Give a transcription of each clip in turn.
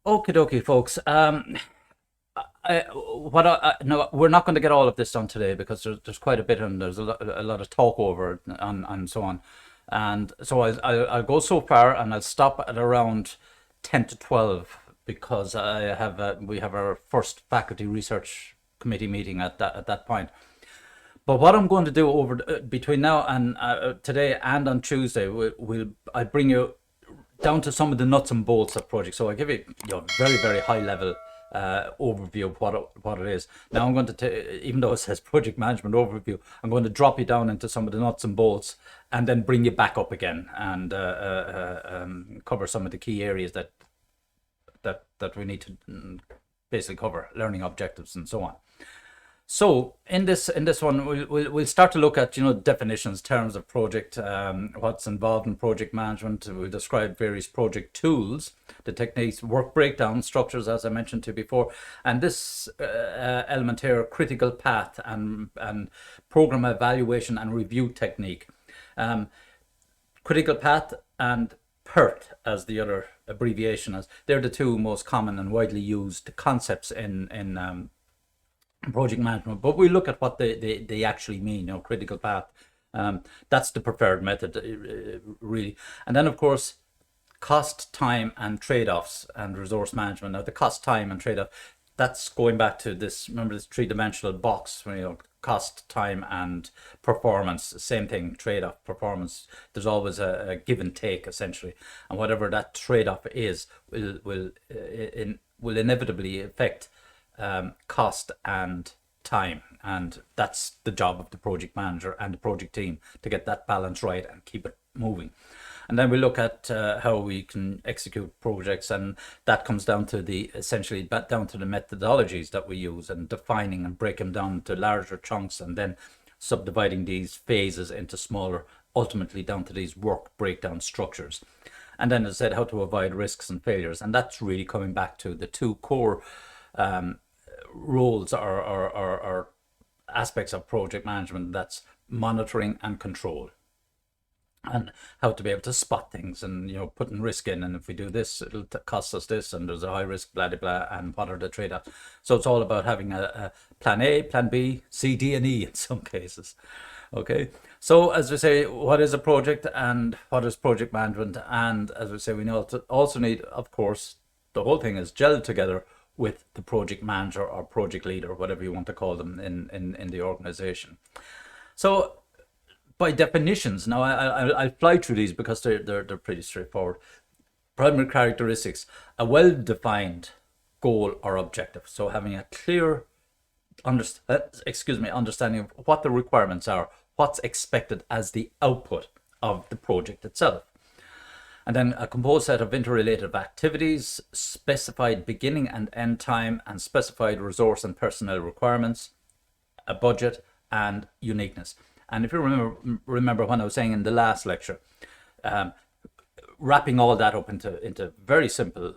Okie dokie, folks. No, we're not going to get all of this done today because there's quite a bit and there's a lot of talk over it and so on. And so I'll go so far and I'll stop at around 10 to 12 because we have our first faculty research committee meeting at that point. But what I'm going to do over between now and today and on Tuesday, I bring you down to some of the nuts and bolts of projects. So I give you, very high level overview of what it is. Now I'm going to, even though it says project management overview, I'm going to drop you down into some of the nuts and bolts, and then bring you back up again and cover some of the key areas that we need to basically cover, learning objectives and so on. So in this one, we'll start to look at definitions, terms of project, what's involved in project management. We'll describe various project tools, the techniques, work breakdown structures, as I mentioned to you before, and this element here, critical path and program evaluation and review technique. Critical path and PERT as the other abbreviation is. They're the two most common and widely used concepts in project management, but we look at what they actually mean. Critical path, that's the preferred method, really. And then of course, cost, time and trade-offs and resource management. Now the cost, time and trade-off, that's going back to this, remember this three-dimensional box, cost, time and performance, same thing, trade-off, performance. There's always a give and take essentially, and whatever that trade-off is will inevitably affect cost and time, and that's the job of the project manager and the project team, to get that balance right and keep it moving. And then we look at how we can execute projects, and that comes down to essentially down to the methodologies that we use, and defining and breaking them down to larger chunks, and then subdividing these phases into smaller, ultimately down to these work breakdown structures. And then, as I said, how to avoid risks and failures, and that's really coming back to the two core roles or aspects of project management. That's monitoring and control, and how to be able to spot things, and putting risk in, and if we do this it'll cost us this, and there's a high risk, blah blah blah, and what are the trade-offs. So it's all about having a plan A, plan B, C, D and E in some cases. Okay, so as we say, what is a project and what is project management? And as we say, we also need, of course, the whole thing is gelled together with the project manager or project leader, whatever you want to call them in the organization. So by definitions, now I'll fly through these because they're pretty straightforward. Primary characteristics: a well-defined goal or objective. So having a clear understanding of what the requirements are, what's expected as the output of the project itself. And then a composed set of interrelated activities, specified beginning and end time, and specified resource and personnel requirements, a budget, and uniqueness. And if you remember when I was saying in the last lecture, wrapping all that up into very simple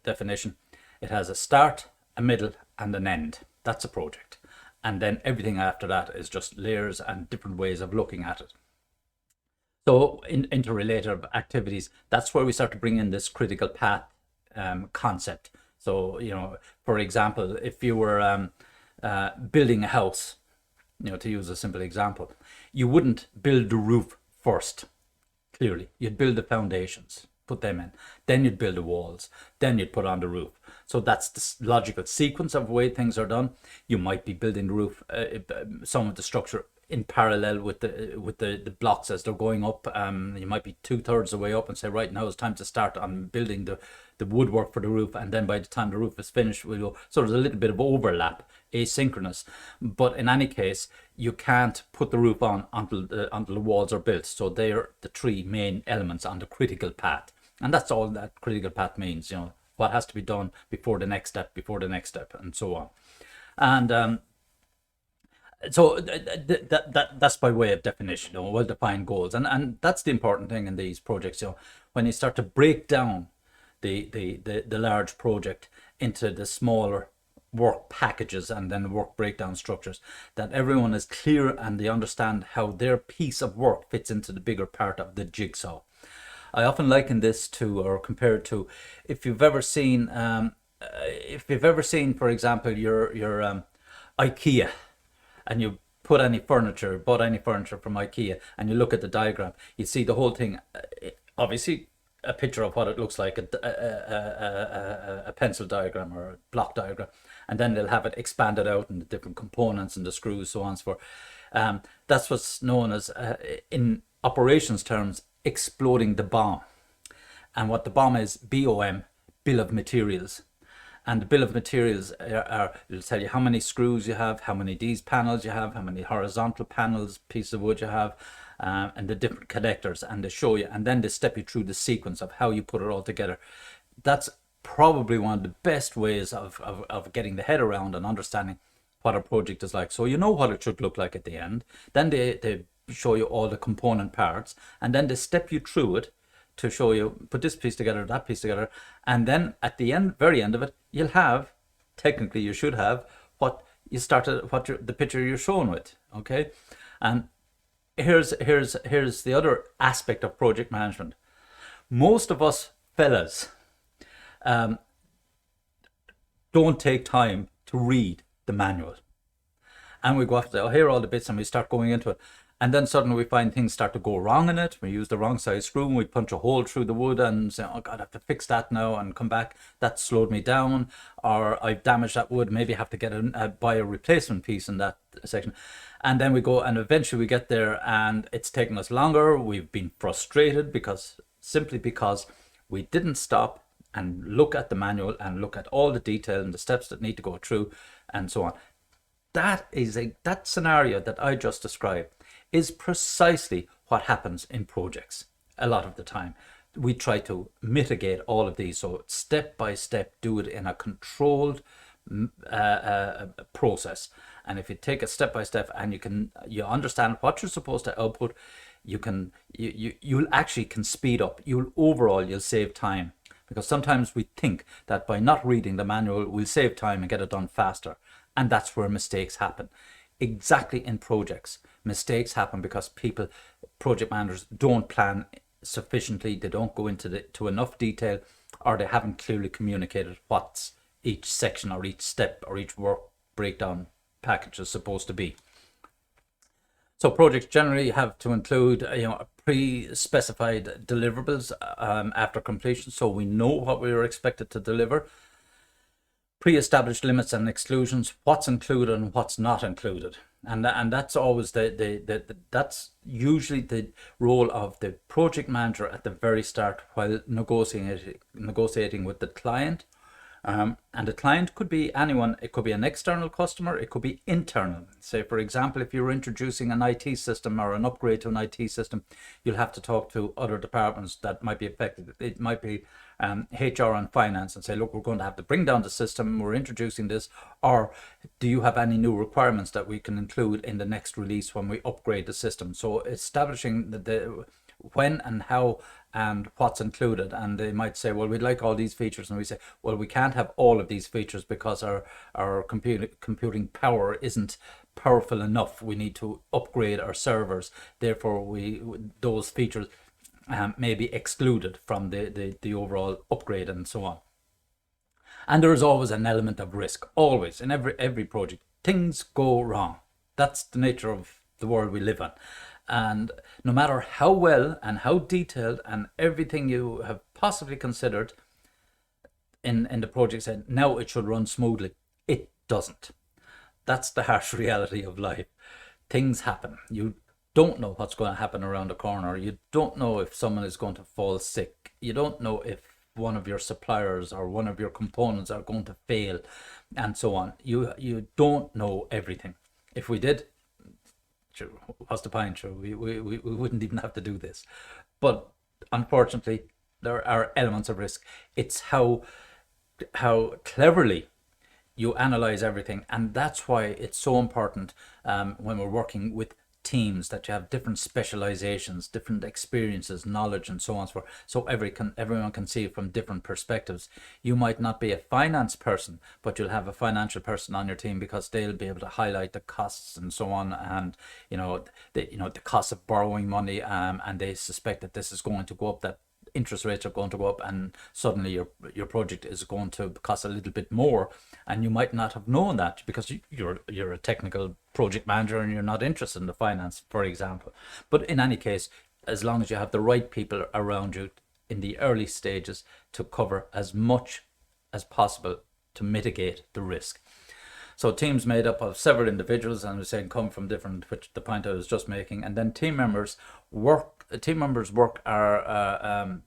definition, it has a start, a middle, and an end. That's a project. And then everything after that is just layers and different ways of looking at it. So interrelated activities, that's where we start to bring in this critical path concept. So, for example, if you were building a house, to use a simple example, you wouldn't build the roof first, clearly. You'd build the foundations, put them in. Then you'd build the walls. Then you'd put on the roof. So that's the logical sequence of the way things are done. You might be building the roof, some of the structure in parallel with the blocks as they're going up. You might be 2/3 the way up and say, right, now it's time to start on building the woodwork for the roof, and then by the time the roof is finished, we'll go. So there's a little bit of overlap, asynchronous, but in any case, you can't put the roof on until the walls are built. So they're the three main elements on the critical path, and that's all that critical path means. What has to be done before the next step, and so on. And so that's by way of definition, well-defined goals, and that's the important thing in these projects. When you start to break down the large project into the smaller work packages and then work breakdown structures, that everyone is clear and they understand how their piece of work fits into the bigger part of the jigsaw. I often liken this to, or compare it to, if you've ever seen, for example, your IKEA, and you bought any furniture from IKEA, and you look at the diagram, you see the whole thing. Obviously, a picture of what it looks like, a pencil diagram or a block diagram, and then they'll have it expanded out in the different components and the screws, so on and so forth. That's what's known as, in operations terms, exploding the bomb. And what the BOM is, BOM, bill of materials. And the bill of materials it'll tell you how many screws you have, how many these panels you have, how many horizontal panels, pieces of wood you have, and the different connectors, and they show you, and then they step you through the sequence of how you put it all together. That's probably one of the best ways of getting the head around and understanding what a project is like. So you know what it should look like at the end. Then they show you all the component parts, and then they step you through it to show you, put this piece together, that piece together, and then at the end, very end of it, you'll have, technically you should have, the picture you're shown with. Okay, and here's the other aspect of project management. Most of us fellas don't take time to read the manual, and we go after, oh, here are all the bits, and we start going into it. And then suddenly we find things start to go wrong in it. We use the wrong size screw, and we punch a hole through the wood and say, oh God, I have to fix that now and come back. That slowed me down. Or I've damaged that wood. Maybe I have to buy a replacement piece in that section. And then we go, and eventually we get there, and it's taken us longer. We've been frustrated simply because we didn't stop and look at the manual and look at all the detail and the steps that need to go through and so on. That scenario that I just described is precisely what happens in projects a lot of the time. We try to mitigate all of these, so step by step, do it in a controlled process. And if you take it step by step, and you understand what you're supposed to output, you'll actually can speed up. You'll save time, because sometimes we think that by not reading the manual we'll save time and get it done faster, and that's where mistakes happen. Exactly, in projects, mistakes happen because project managers don't plan sufficiently. They don't go to enough detail, or they haven't clearly communicated what each section or each step or each work breakdown package is supposed to be. So projects generally have to include pre-specified deliverables after completion, so we know what we are expected to deliver. Pre-established limits and exclusions, what's included and what's not included, and that's always that's usually the role of the project manager at the very start while negotiating with the client. And the client could be anyone. It could be an external customer, it could be internal. Say, for example, if you're introducing an IT system or an upgrade to an IT system, you'll have to talk to other departments that might be affected. It might be HR and finance, and say, look, we're going to have to bring down the system, we're introducing this, or do you have any new requirements that we can include in the next release when we upgrade the system? So establishing the when and how and what's included. And they might say, well, we'd like all these features, and we say, well, we can't have all of these features because our computing power isn't powerful enough. We need to upgrade our servers, therefore those features may be excluded from the overall upgrade, and so on. And there is always an element of risk, always, in every project. Things go wrong. That's the nature of the world we live in. And no matter how well and how detailed and everything you have possibly considered in the project said, now it should run smoothly, it doesn't. That's the harsh reality of life. Things happen. You don't know what's going to happen around the corner. You don't know if someone is going to fall sick. You don't know if one of your suppliers or one of your components are going to fail, and so on. You don't know everything. If we did, sure, what's the point? Sure, we wouldn't even have to do this. But unfortunately, there are elements of risk. It's how cleverly you analyze everything, and that's why it's so important when we're working with teams that you have different specializations, different experiences, knowledge, and so on and so forth, so everyone can see it from different perspectives. You might not be a finance person, but you'll have a financial person on your team, because they'll be able to highlight the costs and so on, and the cost of borrowing money, and they suspect that this is going to go up, that interest rates are going to go up, and suddenly your project is going to cost a little bit more, and you might not have known that because you're a technical project manager and you're not interested in the finance, for example. But in any case, as long as you have the right people around you in the early stages to cover as much as possible to mitigate the risk. So teams made up of several individuals, and I was saying come from different, which the point I was just making, and then team members work are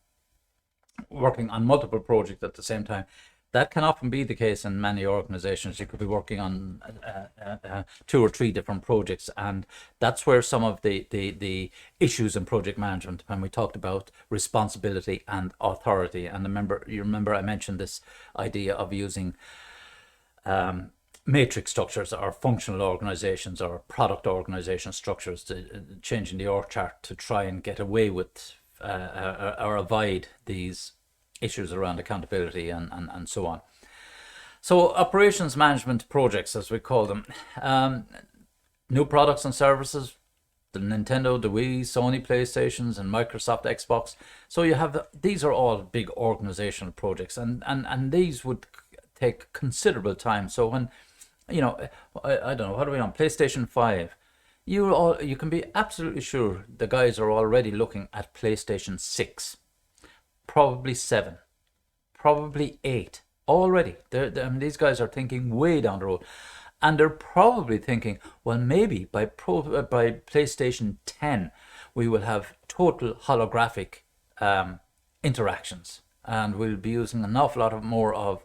working on multiple projects at the same time. That can often be the case in many organizations. You could be working on 2 or 3 different projects, and that's where some of the issues in project management, when we talked about responsibility and authority. And you remember I mentioned this idea of using matrix structures or functional organizations or product organization structures, to changing the org chart to try and get away with or avoid these issues around accountability and so on. So operations management projects, as we call them, new products and services, the Nintendo, the Wii, Sony PlayStations, and Microsoft Xbox. So you have, these are all big organizational projects, and these would take considerable time. So when, I don't know, what are we on, PlayStation 5, you can be absolutely sure the guys are already looking at PlayStation 6, probably 7, probably 8 already. These guys are thinking way down the road, and they're probably thinking, well, maybe by PlayStation 10 we will have total holographic interactions, and we'll be using an awful lot more of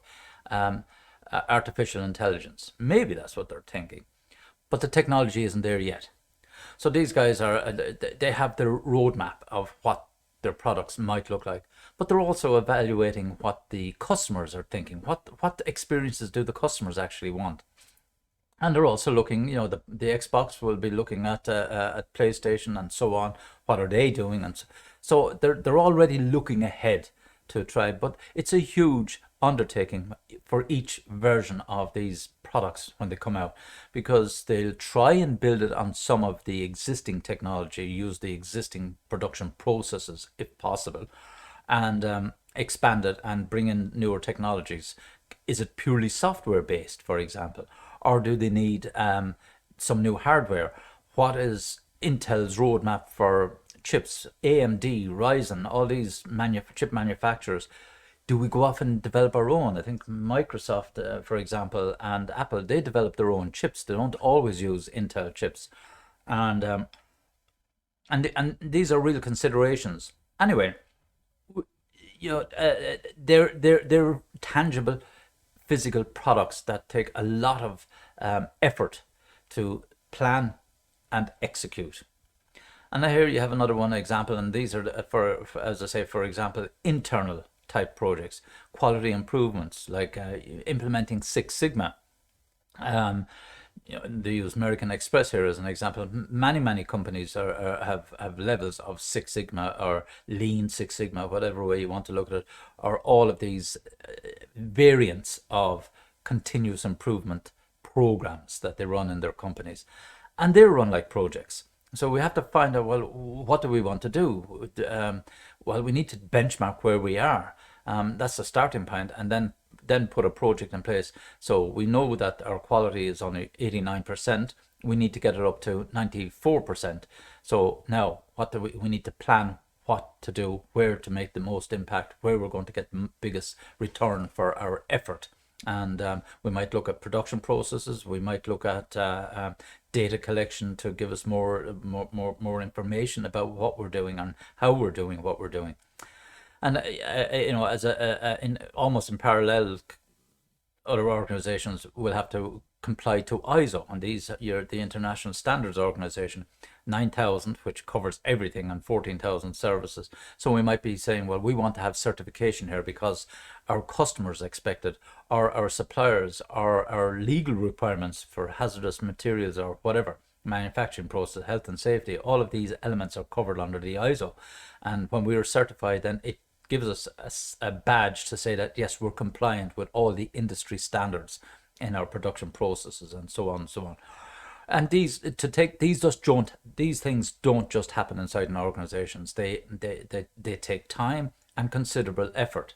artificial intelligence. Maybe that's what they're thinking, but the technology isn't there yet. So these guys they have their roadmap of what their products might look like, but they're also evaluating what the customers are thinking. What experiences do the customers actually want? And they're also looking, the Xbox will be looking at PlayStation and so on. What are they doing? And so they're already looking ahead to try, but it's a huge undertaking for each version of these products when they come out, because they'll try and build it on some of the existing technology, use the existing production processes if possible, and expand it and bring in newer technologies. Is it purely software based, for example, or do they need some new hardware? What is Intel's roadmap for chips? AMD, Ryzen, all these chip manufacturers, do we go off and develop our own? I think Microsoft, for example, and Apple, they develop their own chips. They don't always use Intel chips, and these are real considerations. Anyway, they're tangible, physical products that take a lot of effort to plan and execute. And here you have another one example, and these are for as I say, for example, internal type projects, quality improvements, like implementing Six Sigma. They use American Express here as an example. Many companies have levels of Six Sigma or Lean Six Sigma, whatever way you want to look at it, or all of these variants of continuous improvement programs that they run in their companies, and they're run like projects. So we have to find out, well, what do we want to do? Well, we need to benchmark where we are. That's the starting point, and then put a project in place. So we know that our quality is only 89%. We need to get it up to 94%. So now what do we need to plan what to do, where to make the most impact, where we're going to get the biggest return for our effort. And we might look at production processes. We might look at data collection to give us more information about what we're doing and how we're doing what we're doing. And as in almost in parallel, other organizations will have to comply to ISO, and the International Standards Organization 9000, which covers everything, and 14,000 services. So we might be saying, well, we want to have certification here because our customers expect it, or our suppliers, or our legal requirements for hazardous materials or whatever, manufacturing process, health and safety. All of these elements are covered under the ISO, and when we are certified, then it gives us a badge to say that yes, we're compliant with all the industry standards in our production processes, and so on and so on. And these things don't just happen inside an organizations. They take time, and considerable effort.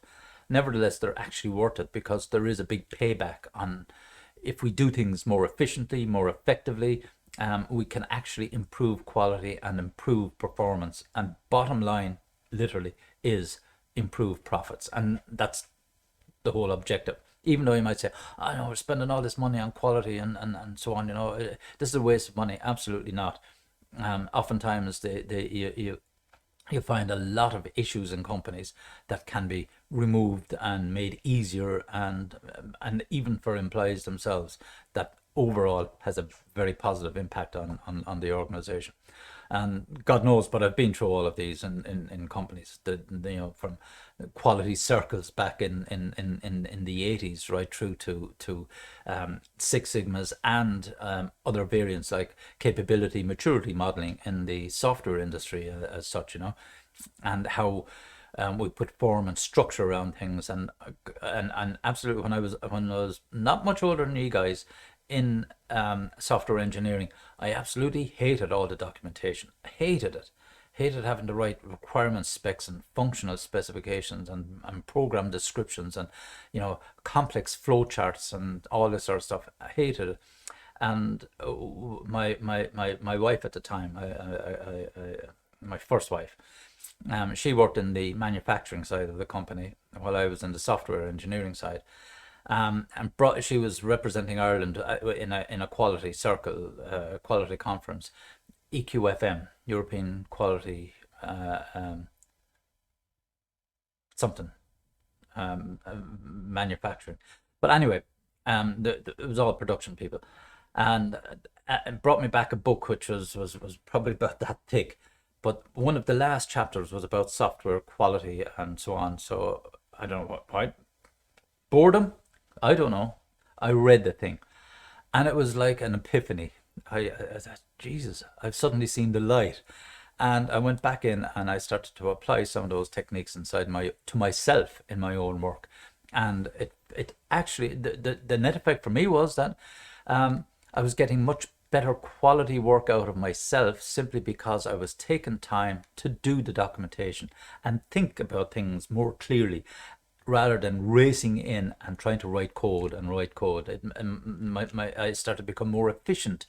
Nevertheless, they're actually worth it because there is a big payback on if we do things more efficiently, more effectively. We can actually improve quality and improve performance. And bottom line, literally, is improve profits. And that's the whole objective. Even though you might say, I know we're spending all this money on quality and so on, this is a waste of money. Absolutely not. Oftentimes, you find a lot of issues in companies that can be removed and made easier, and even for employees themselves, that overall has a very positive impact on the organization. And God knows, but I've been through all of these in companies. From quality circles back in the 80s, right through to Six Sigmas and other variants like capability maturity modeling in the software industry as such, and how we put form and structure around things, and absolutely when I was not much older than you guys in software engineering, I absolutely hated all the documentation. I hated it. Hated having to write requirement specs and functional specifications and program descriptions and complex flow charts and all this sort of stuff. I hated it. And my wife at the time, my first wife, she worked in the manufacturing side of the company while I was in the software engineering side. And she was representing Ireland in a quality circle, quality conference, EQFM, European Quality something manufacturing. But anyway, it was all production people, and it brought me back a book which was probably about that thick, but one of the last chapters was about software quality and so on. So I don't know why boredom. I don't know. I read the thing, and it was like an epiphany. I thought, Jesus, I've suddenly seen the light, and I went back in and I started to apply some of those techniques to myself in my own work, and it actually the net effect for me was that I was getting much better quality work out of myself simply because I was taking time to do the documentation and think about things more clearly, rather than racing in and trying to write code and write code. I started to become more efficient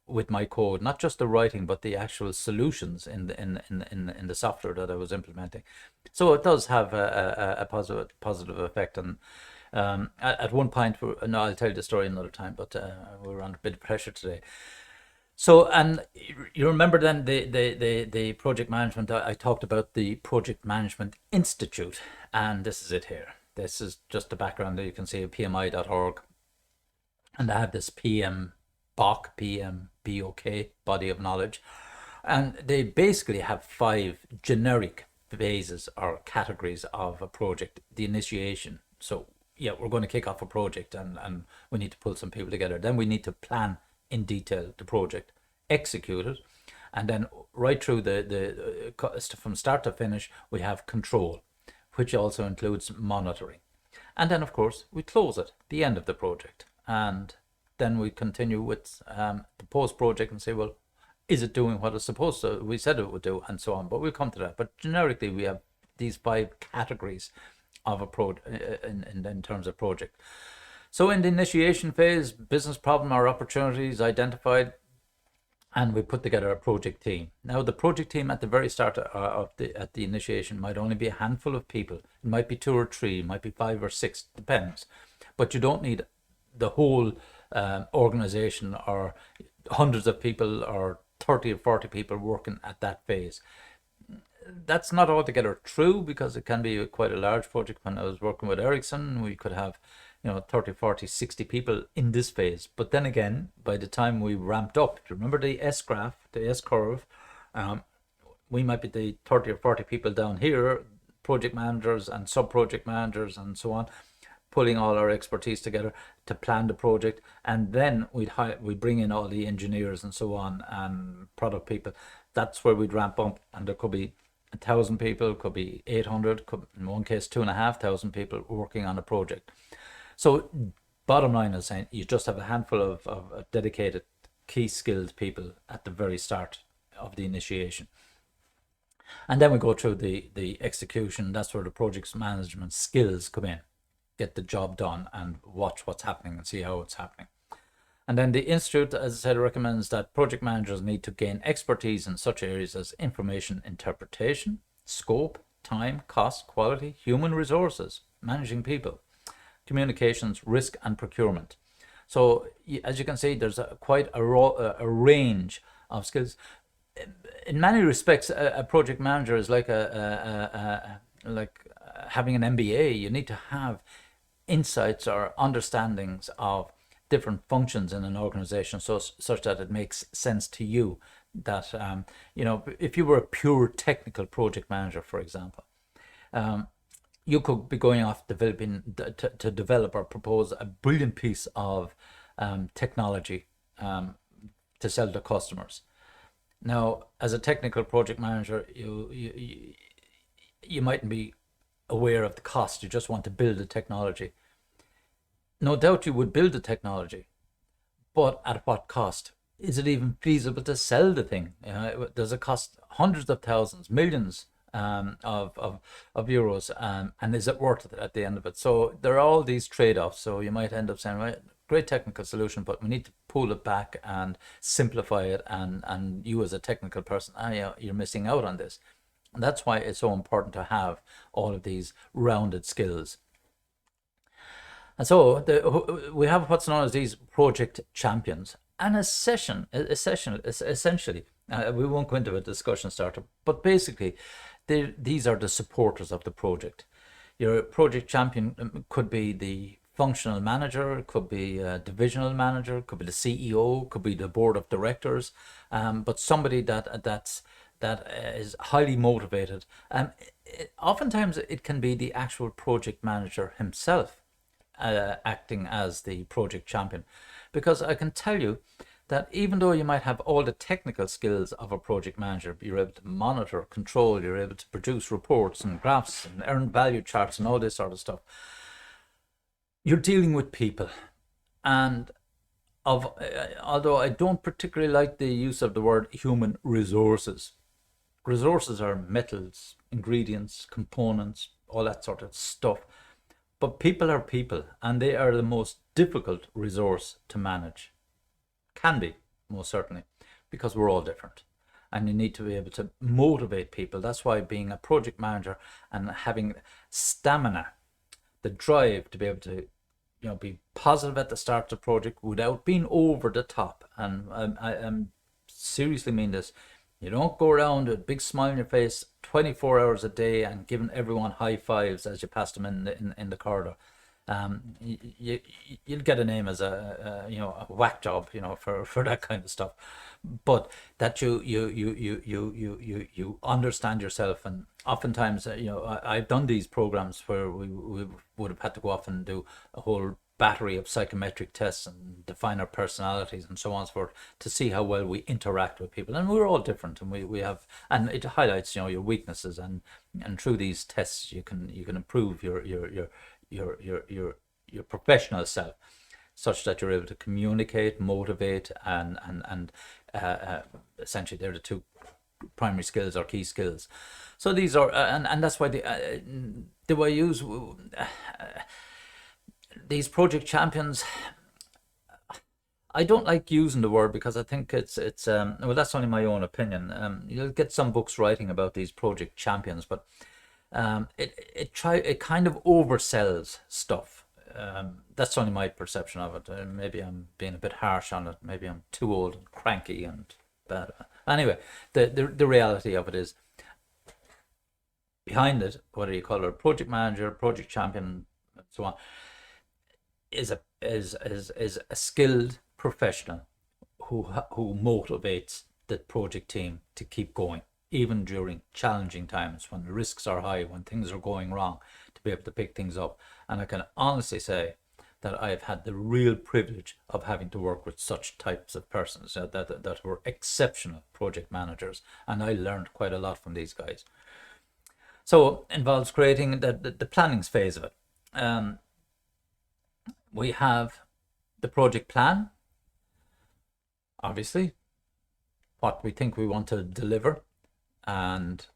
with my code, not just the writing, but the actual solutions in the software that I was implementing. So it does have a positive effect. And at one point, no, I'll tell you the story another time, but we're under a bit of pressure today. So, and you remember then the project management, I talked about the Project Management Institute, and this is it here. This is just the background that you can see at PMI.org. And I have this PMBOK, body of knowledge. And they basically have 5 generic phases or categories of a project. The initiation. So, yeah, we're going to kick off a project and we need to pull some people together. Then we need to plan in detail the project, execute it, and then right through the from start to finish, we have control, which also includes monitoring. And then, of course, we close it, the end of the project. And then we continue with the post-project and say, well, is it doing what it's supposed to? We said it would do, and so on. But we'll come to that. But generically, we have these 5 categories of a in terms of project. So in the initiation phase, business problem or opportunities identified, and we put together a project team. Now, the project team at the very start at the initiation might only be a handful of people. It might be 2 or 3, it might be 5 or 6, depends. But you don't need the whole organization or hundreds of people or 30 or 40 people working at that phase. That's not altogether true, because it can be quite a large project. When I was working with Ericsson, we could have 30, 40, 60 people in this phase. But then again, by the time we ramped up, do you remember the S graph, the S curve? We might be the 30 or 40 people down here, project managers and sub-project managers and so on, pulling all our expertise together to plan the project. And then we'd bring in all the engineers and so on and product people. That's where we'd ramp up, and there could be 1,000 people, could be 800, could, in one case 2,500 people working on a project. So bottom line is saying you just have a handful of dedicated, key skilled people at the very start of the initiation. And then we go through the execution. That's where the project management skills come in. Get the job done and watch what's happening and see how it's happening. And then the Institute, as I said, recommends that project managers need to gain expertise in such areas as information interpretation, scope, time, cost, quality, human resources, managing people, communications, risk, and procurement. So as you can see, there's quite a range of skills. In many respects, a project manager is like like having an MBA. You need to have insights or understandings of different functions in an organization, such that it makes sense to you. That if you were a pure technical project manager, for example, you could be going off developing to develop or propose a brilliant piece of technology to sell to customers. Now, as a technical project manager, you mightn't be aware of the cost. You just want to build the technology. No doubt you would build the technology, but at what cost? Is it even feasible to sell the thing? Does it cost hundreds of thousands, millions of euros, and is it worth it at the end of it? So there are all these trade-offs. So you might end up saying, right, great technical solution, but we need to pull it back and simplify it, and you as a technical person, you're missing out on this. And that's why it's so important to have all of these rounded skills. And so we have what's known as these project champions. And essentially, we won't go into a discussion starter, but basically, these are the supporters of the project. Your project champion could be the functional manager, could be a divisional manager, could be the CEO, could be the board of directors, but somebody that is highly motivated. Oftentimes, it can be the actual project manager himself acting as the project champion, because I can tell you that even though you might have all the technical skills of a project manager, you're able to monitor, control, you're able to produce reports and graphs and earned value charts and all this sort of stuff, you're dealing with people. And although I don't particularly like the use of the word human resources are metals, ingredients, components, all that sort of stuff. But people are people, and they are the most difficult resource to manage. Can be, most certainly, because we're all different. And you need to be able to motivate people. That's why being a project manager and having stamina, the drive to be able to be positive at the start of the project without being over the top. And I seriously mean this. You don't go around with a big smile on your face 24 hours a day and giving everyone high fives as you pass them in the corridor. You'll get a name as a whack job, for that kind of stuff. But that you understand yourself, and oftentimes I've done these programs where we would have had to go off and do a whole battery of psychometric tests and define our personalities and so on and so forth to see how well we interact with people. And we're all different, and we have, and it highlights your weaknesses, and through these tests you can improve your professional self, such that you're able to communicate, motivate, and essentially they're the two primary skills or key skills. So these are and that's why the way I use these project champions. I don't like using the word because I think it's well, that's only my own opinion. You'll get some books writing about these project champions, but it kind of oversells stuff. That's only my perception of it. Maybe I'm being a bit harsh on it. Maybe I'm too old and cranky and bad. Anyway, the reality of it is, behind it, whether you call it a project manager, project champion, and so on, is a skilled professional who motivates the project team to keep going, even during challenging times when the risks are high, when things are going wrong, to be able to pick things up. And I can honestly say that I've had the real privilege of having to work with such types of persons that were exceptional project managers, and I learned quite a lot from these guys. So it involves creating the planning phase of it. We have the project plan, obviously, what we think we want to deliver, and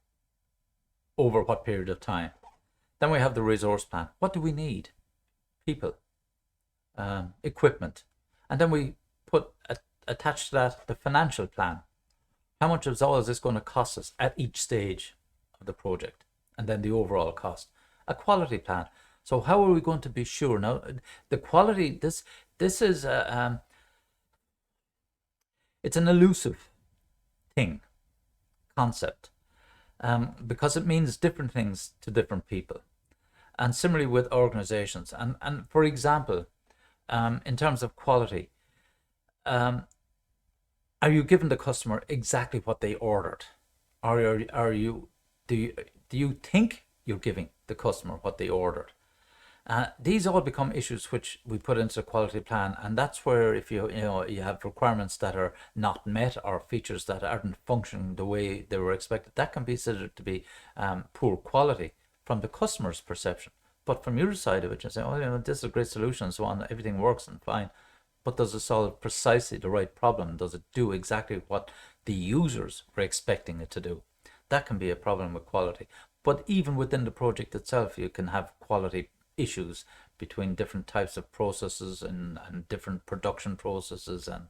over what period of time. Then we have the resource plan. What do we need? People, equipment. And then we put attached to that the financial plan. How much is all is this going to cost us at each stage of the project? And then the overall cost. A quality plan. So how are we going to be sure? Now, the quality, this is it's an elusive thing, concept, because it means different things to different people. And similarly with organizations. And for example, in terms of quality, are you giving the customer exactly what they ordered? Or do you think you're giving the customer what they ordered? These all become issues which we put into the quality plan, and that's where if you have requirements that are not met or features that aren't functioning the way they were expected, that can be considered to be poor quality from the customer's perception. But from your side of it, you say, oh, this is a great solution, and so on, everything works and fine. But does it solve precisely the right problem? Does it do exactly what the users were expecting it to do? That can be a problem with quality. But even within the project itself, you can have quality issues between different types of processes and different production processes and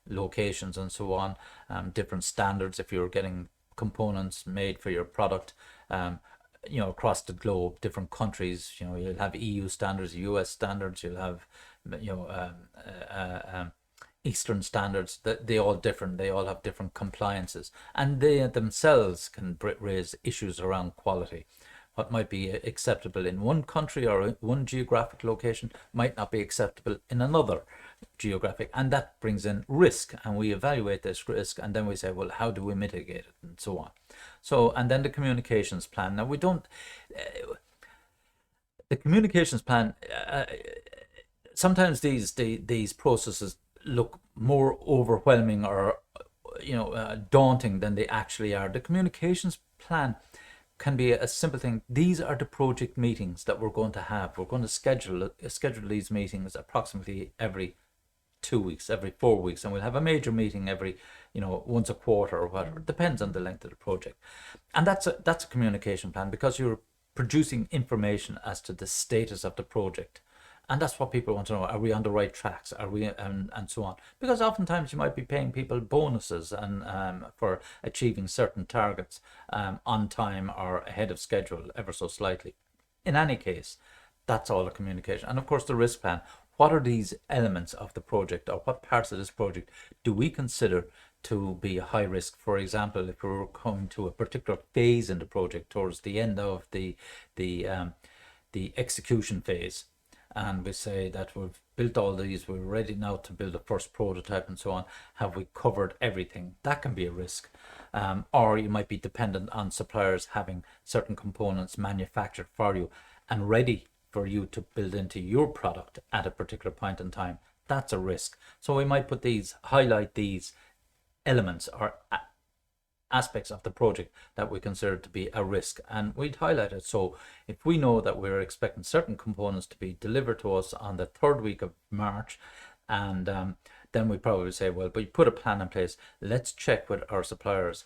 locations and so on, different standards if you're getting components made for your product across the globe, different countries. You'll have EU standards, US standards, you'll have Eastern standards. That they all different, they all have different compliances, and they themselves can raise issues around quality. What might be acceptable in one country or one geographic location might not be acceptable in another geographic, and that brings in risk, and we evaluate this risk, and then we say, well, how do we mitigate it, and so on. So, and then the communications plan. Now, we don't the communications plan, sometimes these processes look more overwhelming or daunting than they actually are. The communications plan can be a simple thing. These are the project meetings that we're going to have. We're going to schedule these meetings approximately every 2 weeks, every 4 weeks, and we'll have a major meeting every once a quarter or whatever. It depends on the length of the project. And that's a communication plan, because you're producing information as to the status of the project. And that's what people want to know. Are we on the right tracks? Are we, and so on? Because oftentimes you might be paying people bonuses and for achieving certain targets on time or ahead of schedule ever so slightly. In any case, that's all the communication. And of course, the risk plan. What are these elements of the project, or what parts of this project do we consider to be high risk? For example, if we were coming to a particular phase in the project towards the end of the execution phase, and we say that we've built all these, we're ready now to build a first prototype and so on, have we covered everything? That can be a risk. Or you might be dependent on suppliers having certain components manufactured for you and ready for you to build into your product at a particular point in time. That's a risk. So we might highlight these elements or aspects of the project that we consider to be a risk, and we'd highlight it. So if we know that we're expecting certain components to be delivered to us on the 3rd week of March, and then we probably say, well, but you put a plan in place. Let's check with our suppliers.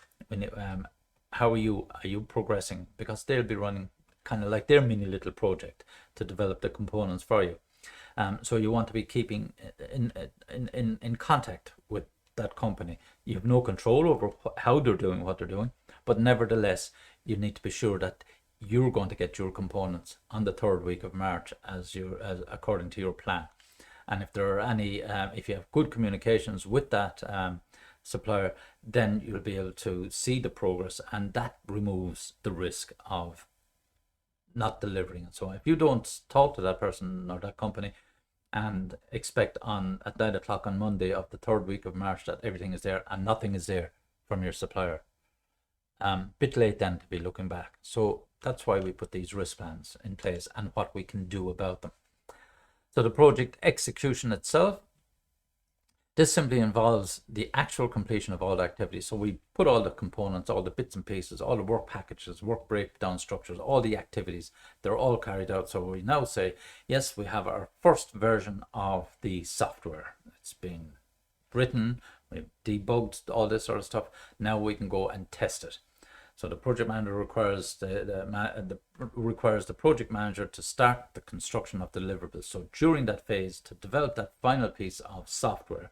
How are you progressing? Because they'll be running kind of like their mini little project to develop the components for you. So you want to be keeping in contact with that company. You have no control over how they're doing what they're doing, but nevertheless, you need to be sure that you're going to get your components on the 3rd week of March as according to your plan. And if there are any, if you have good communications with that supplier, then you'll be able to see the progress, and that removes the risk of not delivering. And so if you don't talk to that person or that company and expect at 9 o'clock on Monday of the 3rd week of March that everything is there, and nothing is there from your supplier, bit late then to be looking back. So that's why we put these risk plans in place and what we can do about them. So the project execution itself, this simply involves the actual completion of all the activities. So we put all the components, all the bits and pieces, all the work packages, work breakdown structures, all the activities, they're all carried out. So we now say, yes, we have our first version of the software. It's been written, we've debugged all this sort of stuff. Now we can go and test it. So the project manager requires requires the project manager to start the construction of deliverables. So during that phase, to develop that final piece of software,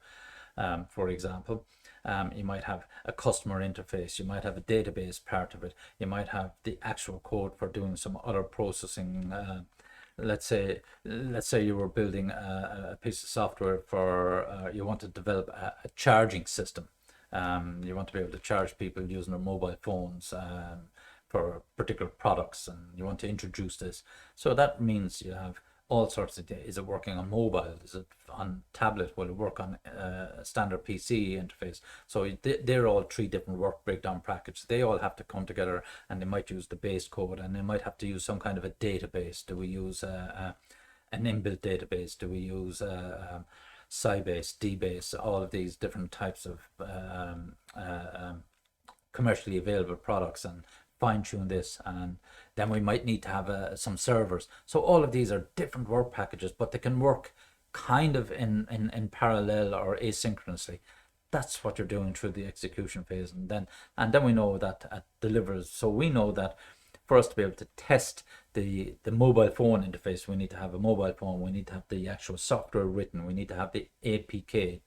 for example, you might have a customer interface, you might have a database part of it, you might have the actual code for doing some other processing. Let's say you were building a piece of software for you want to develop a charging system. You want to be able to charge people using their mobile phones for particular products, and you want to introduce this. So that means you have all sorts of is it working on mobile, is it on tablet, will it work on a standard PC interface? So they're all three different work breakdown packages. They all have to come together, and they might use the base code, and they might have to use some kind of a database. Do we use an inbuilt database? Do we use Sybase, DBase, all of these different types of commercially available products, and fine tune this, and then we might need to have some servers. So all of these are different work packages, but they can work kind of in parallel or asynchronously. That's what you're doing through the execution phase, and then we know that at delivers. So we know that for us to be able to test the mobile phone interface, we need to have a mobile phone, we need to have the actual software written, we need to have the APK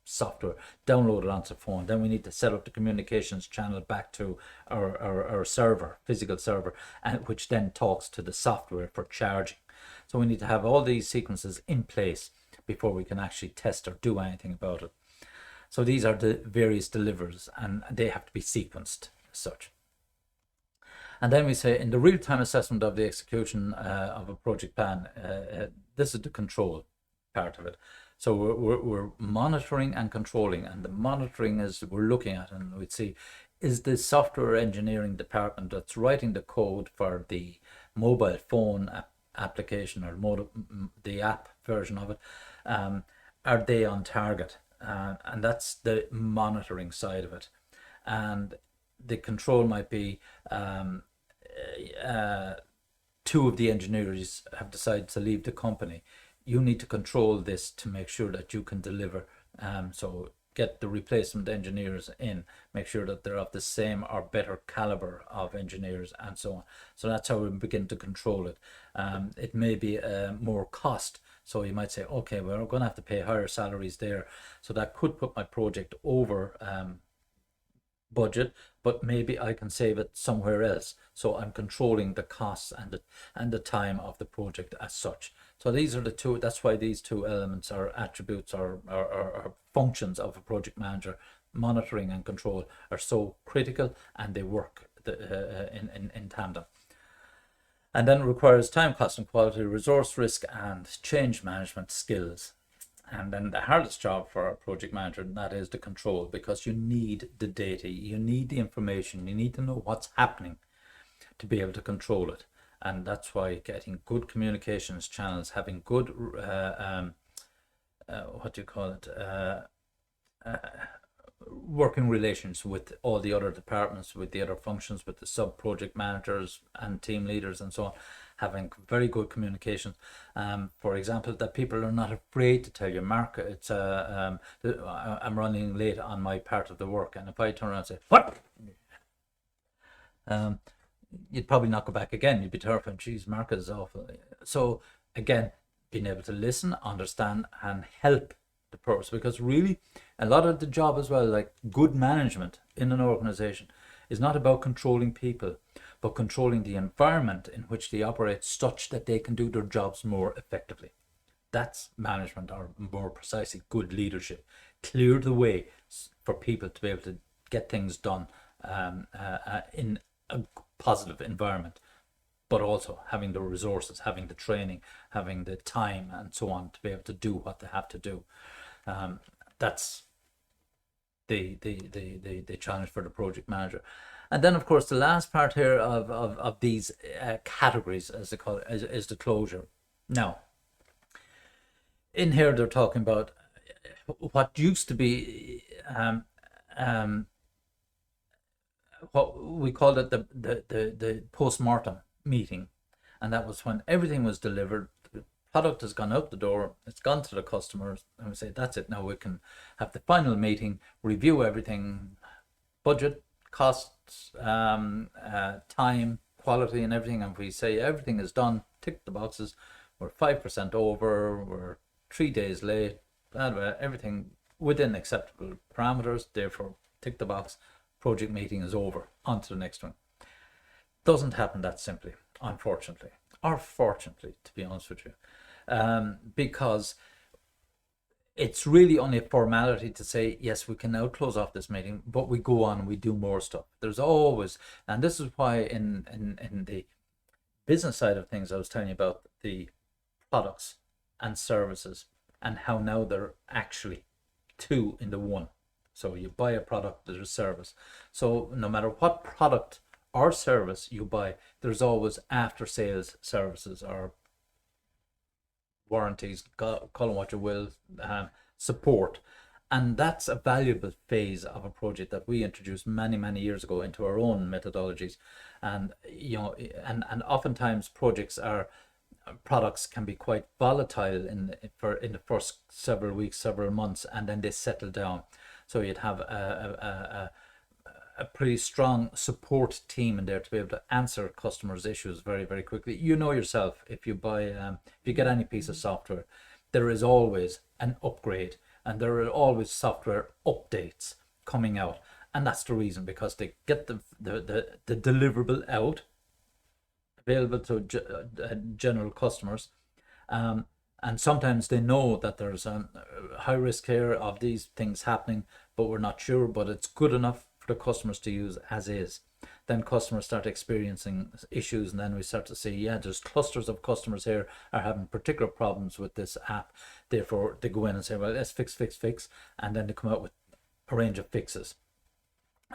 software downloaded onto the phone. Then we need to set up the communications channel back to our server, physical server, and which then talks to the software for charging. So we need to have all these sequences in place before we can actually test or do anything about it. So these are the various delivers, and they have to be sequenced as such. And then we say in the real-time assessment of the execution of a project plan, this is the control part of it. So we're monitoring and controlling, and the monitoring is we're looking at, and we'd see, is the software engineering department that's writing the code for the mobile phone application or the app version of it, are they on target? And that's the monitoring side of it. And the control might be two of the engineers have decided to leave the company. You need to control this to make sure that you can deliver. So get the replacement engineers in, make sure that they're of the same or better caliber of engineers, and so on. So that's how we begin to control it. It may be more cost. So you might say, okay, we're going to have to pay higher salaries there. So that could put my project over budget, but maybe I can save it somewhere else. So I'm controlling the costs and the time of the project as such. So these are the two. That's why these two elements are attributes or functions of a project manager. Monitoring and control are so critical, and they work in tandem. And then it requires time, cost and quality, resource risk, and change management skills. And then the hardest job for a project manager, and that is the control, because you need the data, you need the information, you need to know what's happening to be able to control it. And that's why getting good communications channels, having good working relations with all the other departments, with the other functions, with the sub project managers and team leaders and so on, having very good communication. For example, that people are not afraid to tell you, Mark, it's I'm running late on my part of the work, and if I turn around and say, what? You'd probably not go back again. You'd be terrified. Geez, Mark is awful. So again, being able to listen, understand, and help the purpose, because really a lot of the job as well, like good management in an organization, is not about controlling people, but controlling the environment in which they operate such that they can do their jobs more effectively. That's management, or more precisely, good leadership. Clear the way for people to be able to get things done in a positive environment, but also having the resources, having the training, having the time, and so on, to be able to do what they have to do. That's the challenge for the project manager. And then, of course, the last part here of these categories, as they call it, is the closure. Now, in here they're talking about what used to be what we called it the post-mortem meeting, and that was when everything was delivered, the product has gone out the door, it's gone to the customers, and we say that's it, now we can have the final meeting, review everything, budget, costs, time, quality, and everything. And if we say everything is done, tick the boxes, we're 5% over, we're 3 days late, blah, blah, everything within acceptable parameters, therefore tick the box, project meeting is over, on to the next one. Doesn't happen that simply, unfortunately, or fortunately, to be honest with you, because it's really only a formality to say, yes, we can now close off this meeting, but we go on and we do more stuff. There's always, and this is why in the business side of things, I was telling you about the products and services and how now they're actually two in the one. So you buy a product, there's a service. So no matter what product or service you buy, there's always after sales services or warranties, call them what you will, support. And that's a valuable phase of a project that we introduced many years ago into our own methodologies. And and oftentimes products can be quite volatile in the first several weeks, several months, and then they settle down. So you'd have a pretty strong support team in there to be able to answer customers' issues very quickly. You know yourself, if you buy, if you get any piece of software, there is always an upgrade and there are always software updates coming out, and that's the reason, because they get the deliverable out available to general customers, and sometimes they know that there's a high risk here of these things happening, but we're not sure, but it's good enough for the customers to use as is. Then customers start experiencing issues, and then we start to see, yeah, there's clusters of customers here are having particular problems with this app. Therefore, they go in and say, well, let's fix, and then they come out with a range of fixes.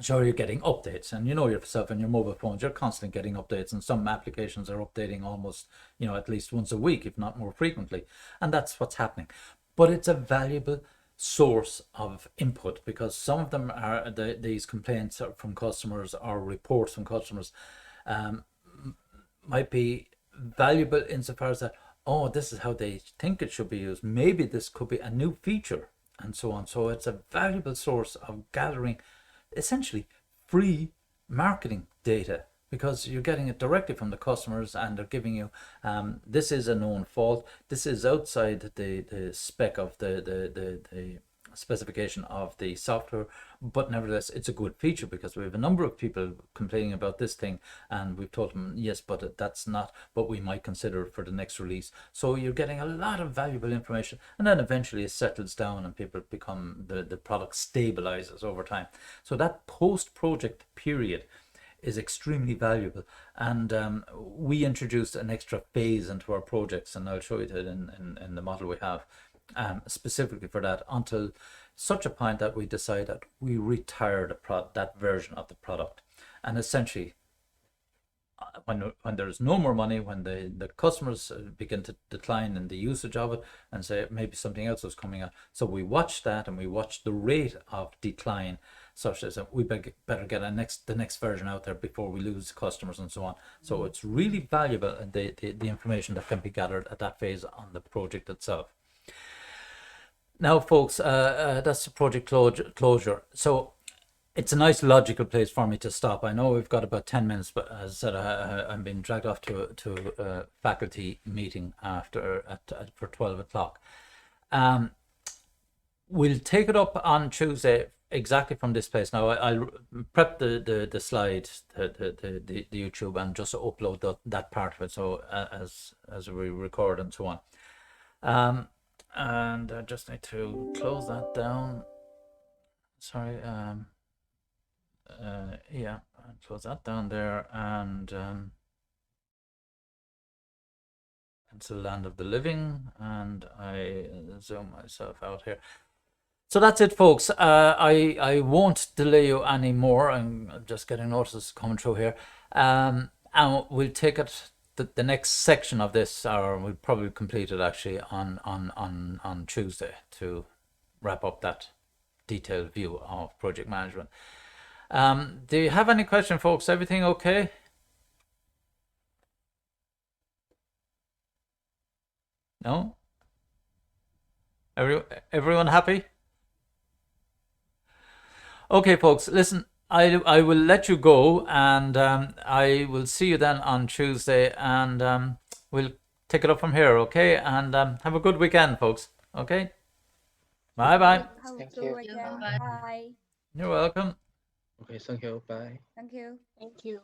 Sure, you're getting updates, and you know yourself on your mobile phones, you're constantly getting updates, and some applications are updating almost, at least once a week, if not more frequently, and that's what's happening. But it's a valuable source of input, because some of them are these complaints from customers or reports from customers might be valuable insofar as that, oh, this is how they think it should be used, maybe this could be a new feature, and so on. So it's a valuable source of gathering essentially free marketing data, because you're getting it directly from the customers, and they're giving you this is a known fault, this is outside the spec of the specification of the software, but nevertheless it's a good feature, because we have a number of people complaining about this thing, and we've told them, yes, but that's not, but we might consider it for the next release. So you're getting a lot of valuable information, and then eventually it settles down and people become, the product stabilizes over time. So that post-project period is extremely valuable, and we introduced an extra phase into our projects, and I'll show you that in the model we have, specifically for that, until such a point that we decide that we retire that version of the product. And essentially, when there's no more money, when the customers begin to decline in the usage of it, and say maybe something else is coming out, so we watch that, and we watch the rate of decline, such as we better get the next version out there before we lose customers, and so on. So it's really valuable, the information that can be gathered at that phase on the project itself. Now, folks, that's the project closure. So it's a nice logical place for me to stop. I know we've got about 10 minutes, but as I said, I'm being dragged off to a faculty meeting for 12 o'clock. We'll take it up on Tuesday exactly from this place. Now I'll prep the slide, the YouTube, and just upload that part of it, so as we record and so on. And I just need to close that down. Sorry. Yeah, I'll close that down there, and it's the land of the living, and I zoom myself out here. So that's it, folks. I won't delay you anymore. I'm just getting notices coming through here, and we'll take it the next section of this, or we'll probably complete it actually on Tuesday, to wrap up that detailed view of project management. Do you have any question, folks? Everything okay? No? Everyone happy? Okay, folks, listen, I will let you go, and I will see you then on Tuesday, and we'll take it up from here, okay? And have a good weekend, folks. Okay. Bye bye. Have a Thank good you. weekend. Bye. Bye. You're welcome. Okay, thank you. Bye. Thank you. Thank you.